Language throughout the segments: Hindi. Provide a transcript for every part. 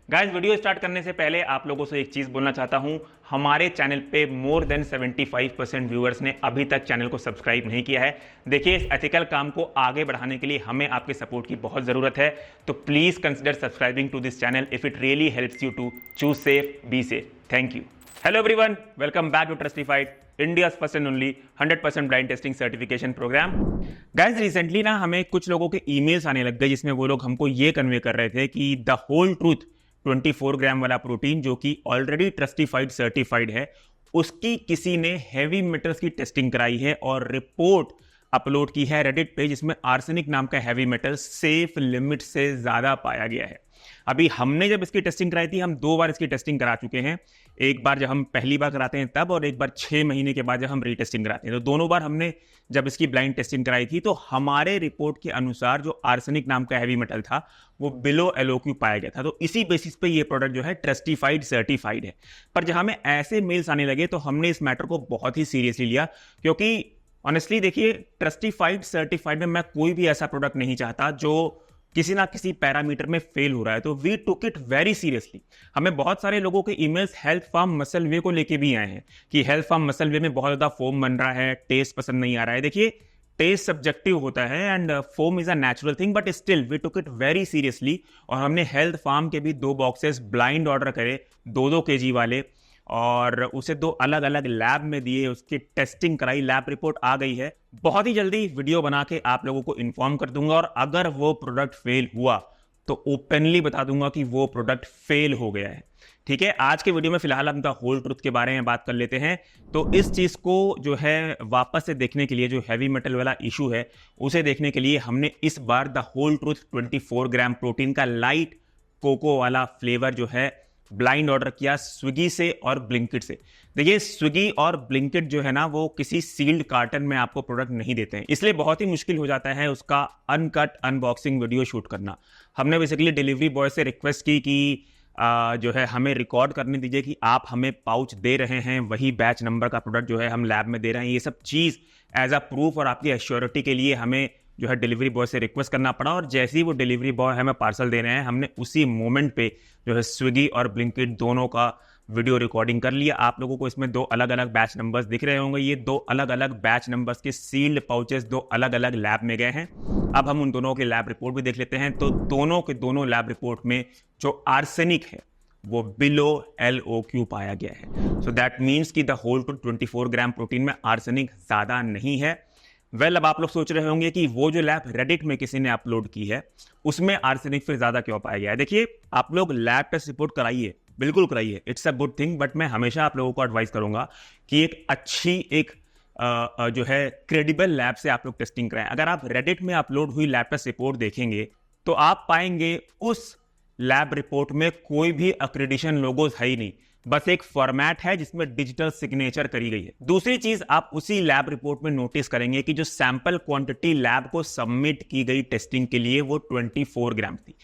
गाइस, वीडियो स्टार्ट करने से पहले आप लोगों से एक चीज बोलना चाहता हूं। हमारे चैनल पे मोर देन 75% व्यूअर्स ने अभी तक चैनल को सब्सक्राइब नहीं किया है। देखिए, इस एथिकल काम को आगे बढ़ाने के लिए हमें आपके सपोर्ट की बहुत जरूरत है, तो please consider subscribing to this channel if it really helps you to choose safe, be safe. Thank you. Hello everyone, welcome back to Trustified, India's first and only 100% blind testing certification program. Guys, recently ना हमें कुछ लोगों के ईमेल्स आने लग गए जिसमें वो लोग हमको ये कन्वे कर रहे थे कि द होल ट्रूथ 24 ग्राम वाला प्रोटीन जो कि ऑलरेडी ट्रस्टिफाइड सर्टिफाइड है, उसकी किसी ने हैवी मेटल्स की टेस्टिंग कराई है और रिपोर्ट अपलोड की है रेडिट पे, जिसमें आर्सेनिक नाम का हैवी मेटल सेफ लिमिट से ज्यादा पाया गया है। अभी हमने जब इसकी टेस्टिंग कराई थी, हम 2 बार इसकी टेस्टिंग करा चुके हैं। एक बार जब हम पहली बार कराते हैं तब, और एक बार 6 महीने के बाद जब हम रीटेस्टिंग कराते हैं। तो दोनों बार हमने जब इसकी ब्लाइंड टेस्टिंग कराई थी, तो हमारे रिपोर्ट के अनुसार जो आर्सेनिक नाम का हैवी मेटल था वो बिलो एलओक्यू पाया गया था। तो इसी बेसिस पे ये प्रोडक्ट जो है ट्रस्टिफाइड सर्टिफाइड है। पर जब हमें ऐसे मेल्स आने लगे तो हमने इस मैटर को बहुत ही सीरियसली लिया, क्योंकि ऑनेस्टली देखिए, ट्रस्टिफाइड सर्टिफाइड में मैं कोई भी ऐसा प्रोडक्ट नहीं चाहता जो किसी ना किसी पैरामीटर में फेल हो रहा है। तो we took it very seriously. हमें बहुत सारे लोगों के emails health farm muscle way को लेके भी आए हैं कि हेल्थ फार्म मसल वे में बहुत ज्यादा फोम बन रहा है, टेस्ट पसंद नहीं आ रहा है। देखिए, टेस्ट सब्जेक्टिव होता है and foam is a natural thing, but still we took it very seriously. और हमने हेल्थ फार्म के भी 2 बॉक्सेस ब्लाइंड ऑर्डर करे, 2-2 kg वाले, और उसे 2 अलग अलग लैब में दिए, उसकी टेस्टिंग कराई, लैब रिपोर्ट आ गई है। बहुत ही जल्दी वीडियो बना के आप लोगों को इन्फॉर्म कर दूंगा, और अगर वो प्रोडक्ट फेल हुआ तो ओपनली बता दूंगा कि वो प्रोडक्ट फेल हो गया है। ठीक है, आज के वीडियो में फिलहाल हम द होल ट्रुथ के बारे में बात कर लेते हैं। तो इस चीज को जो है वापस से देखने के लिए, जो हैवी मेटल वाला इशू है उसे देखने के लिए, हमने इस बार the whole truth 24 gram protein का लाइट कोको वाला फ्लेवर जो है ब्लाइंड ऑर्डर किया स्विगी से और ब्लिंकिट से। देखिए, स्विगी और ब्लिंकिट जो है ना, वो किसी सील्ड कार्टन में आपको प्रोडक्ट नहीं देते हैं, इसलिए बहुत ही मुश्किल हो जाता है उसका अनकट अनबॉक्सिंग वीडियो शूट करना। हमने बेसिकली डिलीवरी बॉय से रिक्वेस्ट की कि जो है हमें रिकॉर्ड करने दीजिए कि आप हमें पाउच दे रहे हैं, वही बैच नंबर का प्रोडक्ट जो है हम लैब में दे रहे हैं। ये सब चीज़ एज अ प्रूफ और आपकी एश्योरिटी के लिए हमें जो है डिलीवरी बॉय से रिक्वेस्ट करना पड़ा। और जैसे ही वो डिलीवरी बॉय हमें पार्सल दे रहे हैं, हमने उसी मोमेंट पे जो है स्विगी और ब्लिंकिट दोनों का वीडियो रिकॉर्डिंग कर लिया। आप लोगों को इसमें 2 अलग अलग बैच नंबर्स दिख रहे होंगे। ये 2 अलग अलग बैच नंबर्स के सील्ड पाउचेस 2 अलग अलग लैब में गए हैं। अब हम उन दोनों के लैब रिपोर्ट भी देख लेते हैं। तो दोनों के दोनों लैब रिपोर्ट में जो आर्सेनिक है वो बिलो एलओक्यू पाया गया है। सो दैट मीन्स कि the whole truth 24 gram protein में आर्सेनिक ज्यादा नहीं है। अब आप लोग सोच रहे होंगे कि वो जो लैब रेडिट में किसी ने अपलोड की है उसमें आर्सेनिक फिर ज्यादा क्यों पाया गया है। देखिए, आप लोग लैब टेस्ट रिपोर्ट कराइए, बिल्कुल कराइए, it's a good thing. But मैं हमेशा आप लोगों को एडवाइस करूंगा कि एक अच्छी जो है क्रेडिबल लैब से आप लोग टेस्टिंग कराएं। अगर आप रेडिट में अपलोड हुई लैब टेस्ट रिपोर्ट देखेंगे तो आप पाएंगे उस लैब रिपोर्ट में कोई भी अक्रेडिशन लोगोस है ही नहीं, बस एक फॉर्मेट है जिसमें डिजिटल सिग्नेचर करी गई है। दूसरी चीज आप उसी लैब रिपोर्ट में नोटिस करेंगे कि जो सैंपल क्वांटिटी लैब को सबमिट की गई टेस्टिंग के लिए वो 24 ग्राम थी।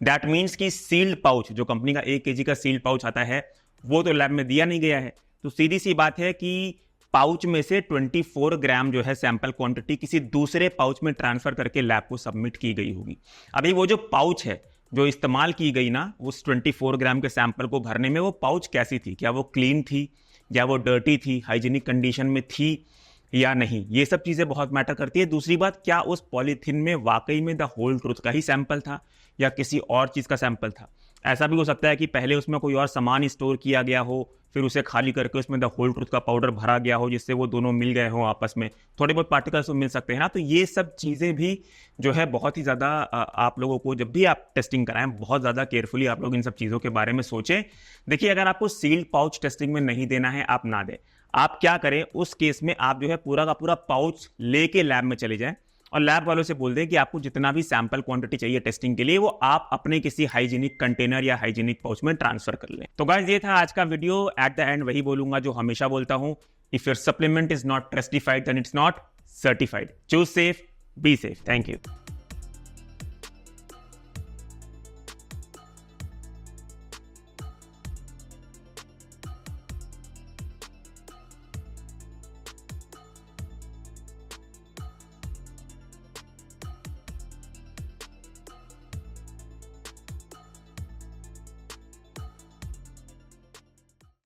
दैट मीन्स कि सील्ड पाउच, जो कंपनी का 1 kg का सील्ड पाउच आता है, वो तो लैब में दिया नहीं गया है। तो सीधी सी बात है कि पाउच में से 24 ग्राम जो है सैंपल क्वांटिटी किसी दूसरे पाउच में ट्रांसफर करके लैब को सबमिट की गई होगी। अभी वो जो पाउच है जो इस्तेमाल की गई ना उस 24 ग्राम के सैंपल को भरने में, वो पाउच कैसी थी? क्या वो क्लीन थी या वो डर्टी थी, हाइजीनिक कंडीशन में थी या नहीं? ये सब चीजें बहुत मैटर करती है। दूसरी बात, क्या उस पॉलीथीन में वाकई में द होल ट्रुथ का ही सैंपल था या किसी और चीज का सैंपल था? ऐसा भी हो सकता है कि पहले उसमें कोई और सामान स्टोर किया गया हो, फिर उसे खाली करके उसमें द होल ट्रुथ का पाउडर भरा गया हो, जिससे वो दोनों मिल गए हो आपस में, थोड़े बहुत पार्टिकल्स तो मिल सकते हैं ना। तो ये सब चीजें भी जो है बहुत ही ज्यादा आप लोगों को, जब भी आप टेस्टिंग कराएं, बहुत ज्यादा केयरफुली आप लोग इन सब चीजों के बारे में सोचें। देखिए, अगर आपको सील्ड पाउच टेस्टिंग में नहीं देना है, आप ना दें। आप क्या करें उस केस में, आप जो है पूरा का पूरा पाउच लेके लैब में चले जाएं और लैब वालों से बोल दें कि आपको जितना भी सैंपल क्वांटिटी चाहिए टेस्टिंग के लिए, वो आप अपने किसी हाइजीनिक कंटेनर या हाइजीनिक पाउच में ट्रांसफर कर लें। तो गाइस, ये था आज का वीडियो। एट द एंड वही बोलूंगा जो हमेशा बोलता हूं, if your supplement is not Trustified then it's not certified. Choose safe, be safe. Thank you.